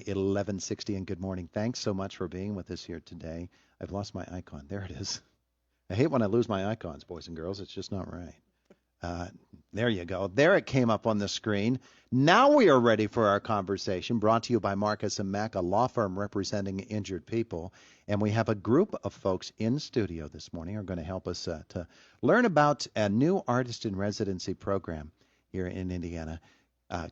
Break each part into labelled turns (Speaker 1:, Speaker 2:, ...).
Speaker 1: 1160, and good morning. Thanks so much for being with us here today. I've lost my icon. There it is. I hate when I lose my icons, boys and girls. It's just not right. There you go. There it came up on the screen. Now we are ready for our conversation, brought to you by Marcus & Mack, a law firm representing injured people. And we have a group of folks in studio this morning who are going to help us to learn about a new artist in residency program here in Indiana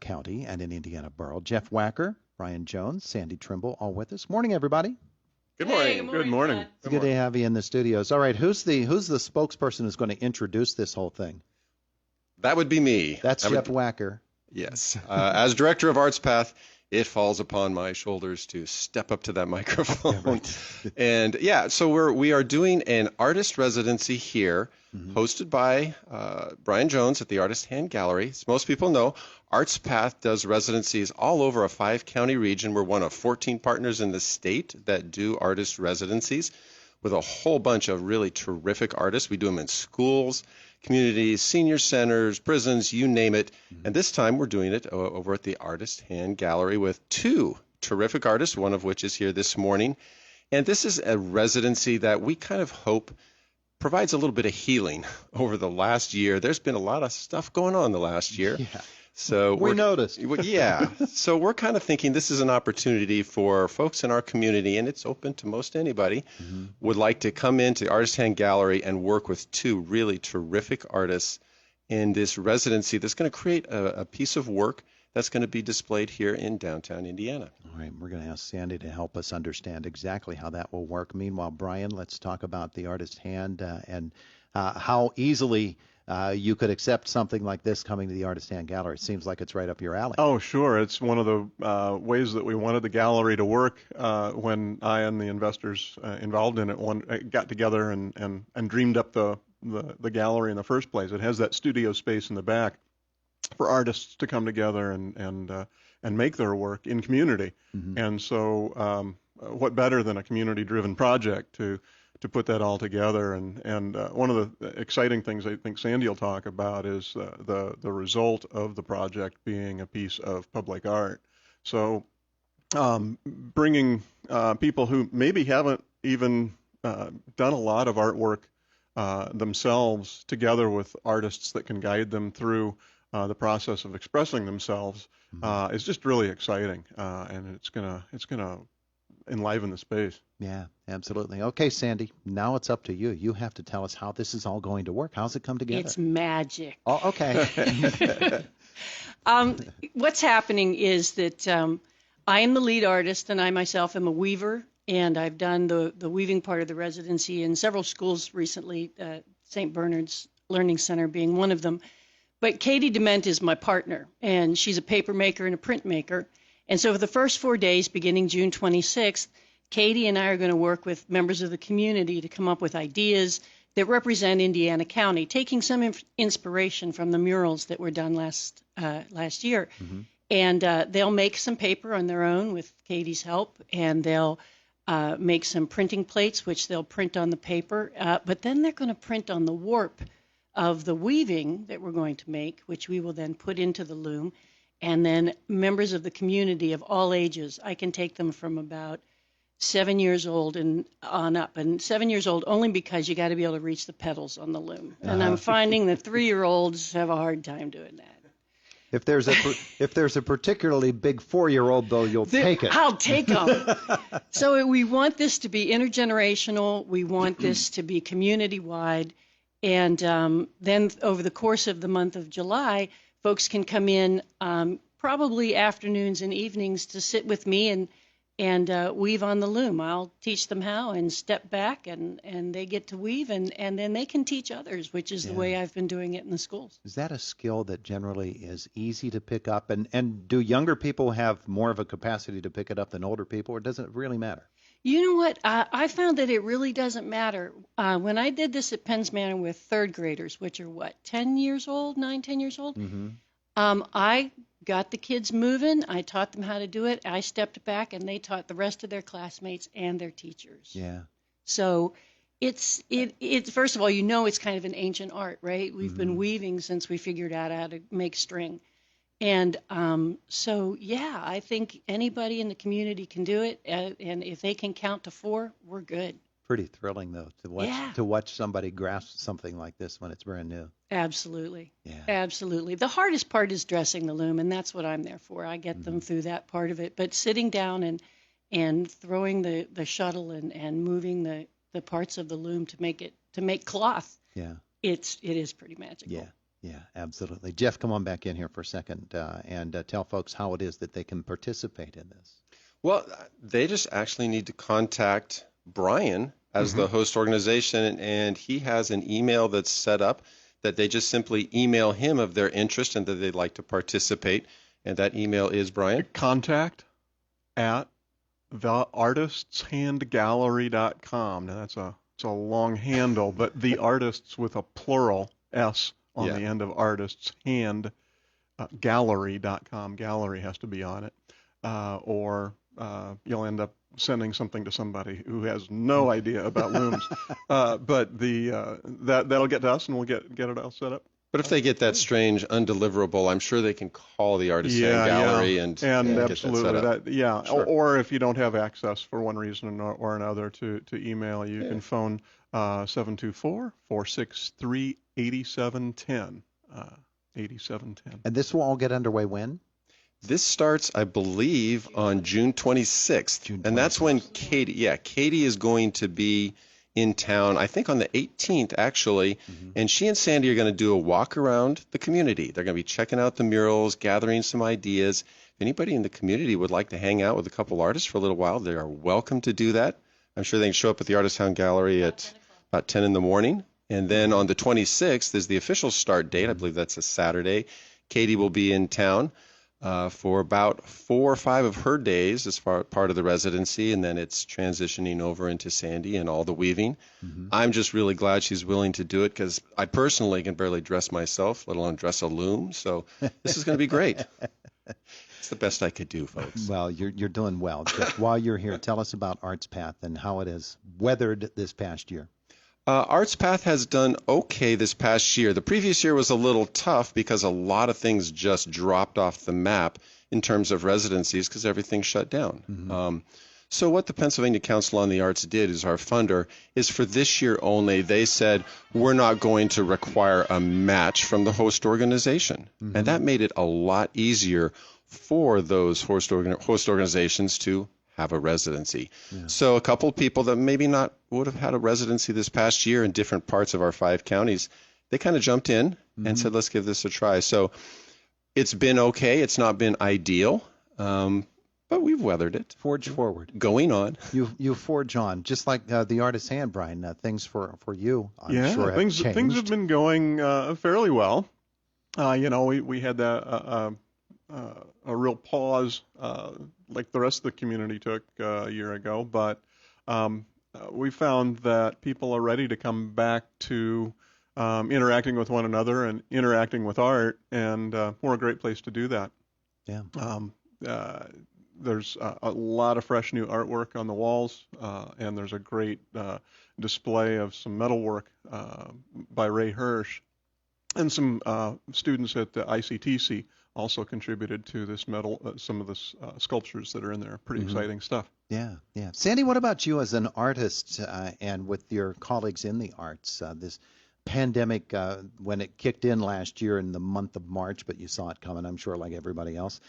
Speaker 1: County and in Indiana Borough. Jeff Wacker, Brian Jones, Sandy Trimble, all with us. Morning, everybody.
Speaker 2: Good morning.
Speaker 3: Hey, good morning.
Speaker 1: It's good to have you in the studios. All right, who's the spokesperson who's going to introduce this whole thing?
Speaker 2: That would be me.
Speaker 1: That's Jeff Wacker.
Speaker 2: Yes. As director of Arts Path, it falls upon my shoulders to step up to that microphone.
Speaker 1: Yeah, right.
Speaker 2: And yeah, so we are doing an artist residency here, hosted by Brian Jones at the Artist Hand Gallery. As most people know, Arts Path does residencies all over a 5-county region. We're one of 14 partners in the state that do artist residencies with a whole bunch of really terrific artists. We do them in schools, communities, senior centers, prisons, you name it. And this time we're doing it over at the Artist Hand Gallery with 2 terrific artists, one of which is here this morning. And this is a residency that we kind of hope provides a little bit of healing over the last year. There's been a lot of stuff going on the last year.
Speaker 1: Yeah.
Speaker 2: So
Speaker 1: we noticed.
Speaker 2: Yeah. So we're kind of thinking this is an opportunity for folks in our community, and it's open to most anybody, would like to come into the Artist Hand Gallery and work with 2 really terrific artists in this residency that's going to create a piece of work that's going to be displayed here in downtown Indiana.
Speaker 1: All right, we're going to ask Sandy to help us understand exactly how that will work. Meanwhile, Brian, let's talk about the Artist Hand and how easily you could accept something like this coming to the Artist Hand Gallery. It seems like it's right up your alley.
Speaker 3: Oh, sure. It's one of the ways that we wanted the gallery to work when I and the investors involved in it got together and dreamed up the gallery in the first place. It has that studio space in the back for artists to come together and make their work in community. And so what better than a community-driven project to put that all together, and one of the exciting things I think Sandy will talk about is the result of the project being a piece of public art. So bringing people who maybe haven't even done a lot of artwork themselves together with artists that can guide them through the process of expressing themselves is just really exciting, and it's gonna enliven the space.
Speaker 1: Yeah, absolutely. Okay, Sandy, now it's up to you. You have to tell us how this is all going to work. How's it come together?
Speaker 4: It's magic.
Speaker 1: Oh, okay.
Speaker 4: What's happening is that I am the lead artist, and I myself am a weaver, and I've done the weaving part of the residency in several schools recently, St. Bernard's Learning Center being one of them. But Katie Dement is my partner, and she's a paper maker and a print maker. And so for the first 4 days, beginning June 26th, Katie and I are going to work with members of the community to come up with ideas that represent Indiana County, taking some inspiration from the murals that were done last year. And they'll make some paper on their own with Katie's help, and they'll make some printing plates, which they'll print on the paper. But then they're going to print on the warp of the weaving that we're going to make, which we will then put into the loom. And then members of the community of all ages, I can take them from about 7 years old and on up. And 7 years old only because you got to be able to reach the pedals on the loom. And I'm finding that 3-year-olds have a hard time doing that.
Speaker 1: If there's a particularly big 4-year-old, though, you'll take it.
Speaker 4: I'll take them. So we want this to be intergenerational. We want this to be community-wide. And then over the course of the month of July, folks can come in probably afternoons and evenings to sit with me and weave on the loom. I'll teach them how and step back, and they get to weave, and then they can teach others, which is the way I've been doing it in the schools.
Speaker 1: Is that a skill that generally is easy to pick up? And do younger people have more of a capacity to pick it up than older people, or does it really matter?
Speaker 4: You know what? I found that it really doesn't matter. When I did this at Penns Manor with 3rd graders, which are 10 years old, 9, 10 years old, I got the kids moving. I taught them how to do it. I stepped back, and they taught the rest of their classmates and their teachers.
Speaker 1: Yeah.
Speaker 4: So it's first of all, it's kind of an ancient art, right? We've been weaving since we figured out how to make string. And so, yeah, I think anybody in the community can do it. And if they can count to 4, we're good.
Speaker 1: Pretty thrilling though
Speaker 4: Yeah,
Speaker 1: to watch somebody grasp something like this when it's brand new.
Speaker 4: absolutely.
Speaker 1: Yeah.
Speaker 4: Absolutely. The hardest part is dressing the loom, and that's what I'm there for. I get them through that part of it. But sitting down and throwing the shuttle and moving the parts of the loom to make cloth,
Speaker 1: Yeah.
Speaker 4: it is pretty magical.
Speaker 1: Yeah. Yeah, absolutely. Jeff, come on back in here for a second and tell folks how it is that they can participate in this.
Speaker 2: Well, they just actually need to contact Brian as the host organization, and he has an email that's set up that they just simply email him of their interest and that they'd like to participate. And that email is Brian.
Speaker 3: Contact at theartistshandgallery.com. Now it's a long handle, but the artists with a plural S on the end of artists hand gallery.com. Gallery has to be on it, or you'll end up sending something to somebody who has no idea about looms. But that'll get to us, and we'll get it all set up.
Speaker 2: But if they get that strange undeliverable, I'm sure they can call the Artist Hand Gallery and
Speaker 3: absolutely
Speaker 2: get that set up.
Speaker 3: Sure. Or if you don't have access for one reason or another to email, you can phone 724-463-8710. 8710.
Speaker 1: And this will all get underway when?
Speaker 2: This starts, I believe, on June 26th. And that's when Katie is going to be in town, I think on the 18th, actually. And she and Sandy are going to do a walk around the community. They're going to be checking out the murals, gathering some ideas. If anybody in the community would like to hang out with a couple artists for a little while, they are welcome to do that. I'm sure they can show up at the Artist Town Gallery at about 10 in the morning. And then on the 26th is the official start date. I believe that's a Saturday. Katie will be in town for about 4 or 5 of her days as part of the residency, and then it's transitioning over into Sandy and all the weaving. I'm just really glad she's willing to do it because I personally can barely dress myself, let alone dress a loom. So this is going to be great. It's the best I could do, folks.
Speaker 1: Well, you're doing well. Just while you're here, tell us about Arts Path and how it has weathered this past year.
Speaker 2: Arts Path has done okay this past year. The previous year was a little tough because a lot of things just dropped off the map in terms of residencies because everything shut down. So what the Pennsylvania Council on the Arts did is our funder is for this year only, they said, we're not going to require a match from the host organization. And that made it a lot easier for those host organizations to have a residency. So a couple of people that maybe not would have had a residency this past year in different parts of our 5 counties, they kind of jumped in and said, let's give this a try. So it's been okay. It's not been ideal, but we've weathered it.
Speaker 1: Forge forward.
Speaker 2: Going on.
Speaker 1: You forge on, just like the Artist's Hand, Brian. Things for you, I'm sure, have
Speaker 3: things have been going fairly well. We had a real pause like the rest of the community took a year ago, but we found that people are ready to come back to interacting with one another and interacting with art, and we're a great place to do that.
Speaker 1: Yeah.
Speaker 3: There's a lot of fresh new artwork on the walls, and there's a great display of some metalwork by Ray Hirsch, and some students at the ICTC also contributed to this some of the sculptures that are in there. Pretty exciting stuff.
Speaker 1: Yeah, yeah. Sandy, what about you as an artist and with your colleagues in the arts? This pandemic, when it kicked in last year in the month of March, but you saw it coming, I'm sure, like everybody else.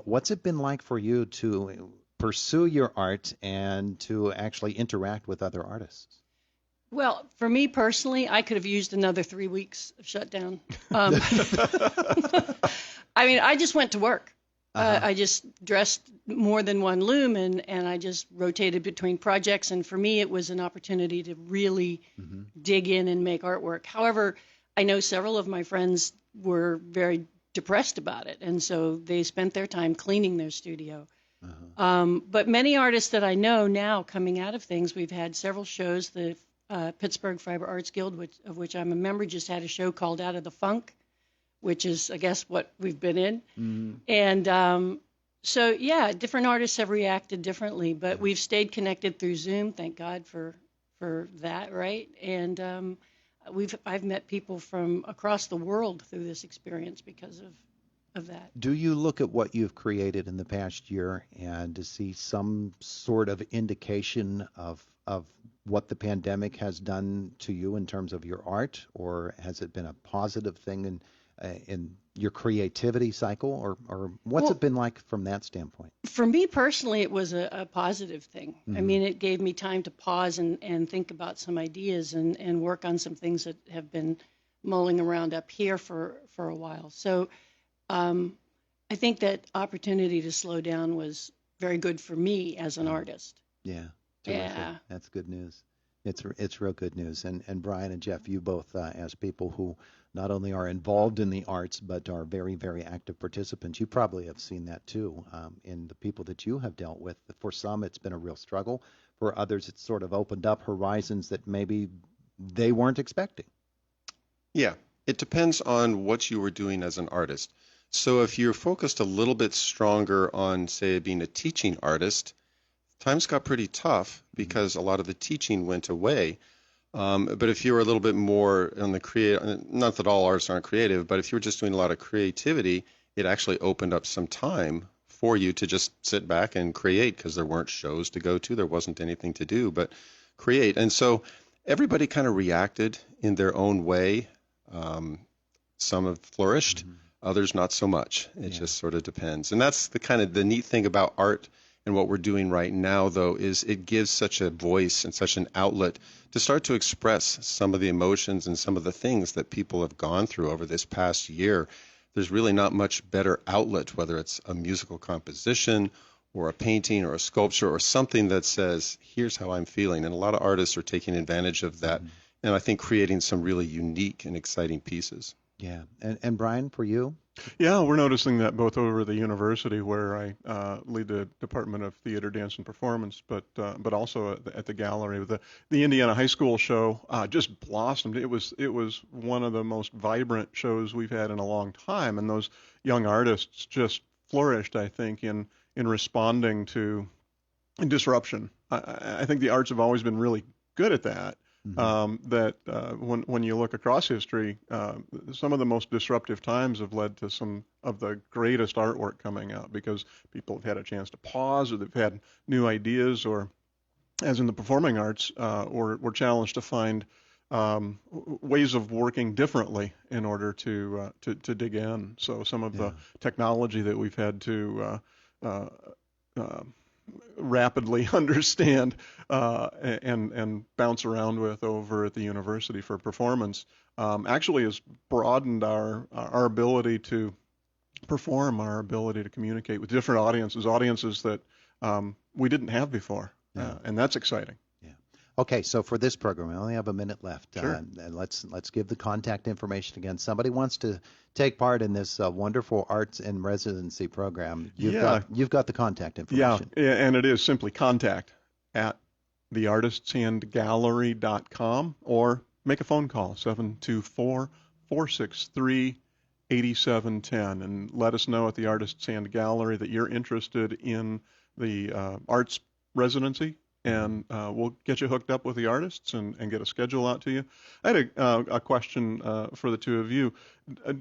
Speaker 1: What's it been like for you to pursue your art and to actually interact with other artists?
Speaker 4: Well, for me personally, I could have used another 3 weeks of shutdown. I mean, I just went to work. I just dressed more than one loom, and I just rotated between projects. And for me, it was an opportunity to really dig in and make artwork. However, I know several of my friends were very depressed about it, and so they spent their time cleaning their studio. But many artists that I know now coming out of things, we've had several shows. The Pittsburgh Fiber Arts Guild, of which I'm a member, just had a show called Out of the Funk, which is, I guess, what we've been in. And so, yeah, different artists have reacted differently, but we've stayed connected through Zoom. Thank God for that, right? And I've met people from across the world through this experience because of that.
Speaker 1: Do you look at what you've created in the past year and to see some sort of indication of what the pandemic has done to you in terms of your art, or has it been a positive thing in your creativity cycle, or what's it been like from that standpoint?
Speaker 4: For me personally, it was a positive thing. I mean, it gave me time to pause and think about some ideas and work on some things that have been mulling around up here for a while. So I think that opportunity to slow down was very good for me as an artist.
Speaker 1: Yeah, terrific.
Speaker 4: Yeah.
Speaker 1: That's good news. It's real good news. And Brian and Jeff, you both, as people who not only are involved in the arts but are very, very active participants, you probably have seen that too in the people that you have dealt with. For some, it's been a real struggle. For others, it's sort of opened up horizons that maybe they weren't expecting.
Speaker 2: Yeah, it depends on what you were doing as an artist. So if you're focused a little bit stronger on, say, being a teaching artist, times got pretty tough because a lot of the teaching went away. But if you were a little bit more on the not that all artists aren't creative, but if you were just doing a lot of creativity, it actually opened up some time for you to just sit back and create because there weren't shows to go to, there wasn't anything to do but create. And so everybody kind of reacted in their own way. Some have flourished, others not so much. It just sort of depends. And that's the neat thing about art and what we're doing right now, though, is it gives such a voice and such an outlet to start to express some of the emotions and some of the things that people have gone through over this past year. There's really not much better outlet, whether it's a musical composition or a painting or a sculpture or something that says, here's how I'm feeling. And a lot of artists are taking advantage of that, and I think creating some really unique and exciting pieces.
Speaker 1: Yeah. And Brian, for you?
Speaker 3: Yeah, we're noticing that both over at the university, where I lead the Department of Theater, Dance, and Performance, but also at the gallery. The Indiana High School show just blossomed. It was one of the most vibrant shows we've had in a long time, and those young artists just flourished, I think, in responding to disruption. I think the arts have always been really good at that. When you look across history, some of the most disruptive times have led to some of the greatest artwork coming out because people have had a chance to pause, or they've had new ideas, or, as in the performing arts, were challenged to find ways of working differently in order to dig in. So some of the technology that we've had to rapidly understand and bounce around with over at the university for performance actually has broadened our ability to perform, our ability to communicate with different audiences that we didn't have before, and that's exciting.
Speaker 1: Okay, so for this program, we only have a minute left.
Speaker 3: Sure.
Speaker 1: And let's give the contact information again. Somebody wants to take part in this wonderful arts and residency program. You've got the contact information.
Speaker 3: Yeah, and it is simply contact@theartistshandgallery.com, or make a phone call, 724-463-8710, and let us know at the Artists Hand Gallery that you're interested in the arts residency, and we'll get you hooked up with the artists and get a schedule out to you. I had a question for the two of you.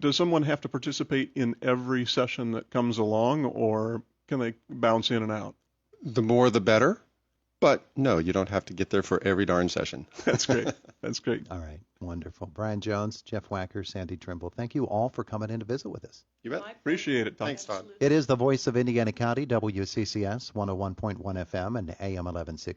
Speaker 3: Does someone have to participate in every session that comes along, or can they bounce in and out?
Speaker 2: The more the better, but no, you don't have to get there for every darn session.
Speaker 3: That's great. That's great.
Speaker 1: All right, wonderful. Brian Jones, Jeff Wacker, Sandy Trimble, thank you all for coming in to visit with us.
Speaker 2: You bet.
Speaker 3: Appreciate it, Todd.
Speaker 2: Thanks, Todd.
Speaker 1: It is the voice of Indiana County, WCCS 101.1 FM and AM 1160.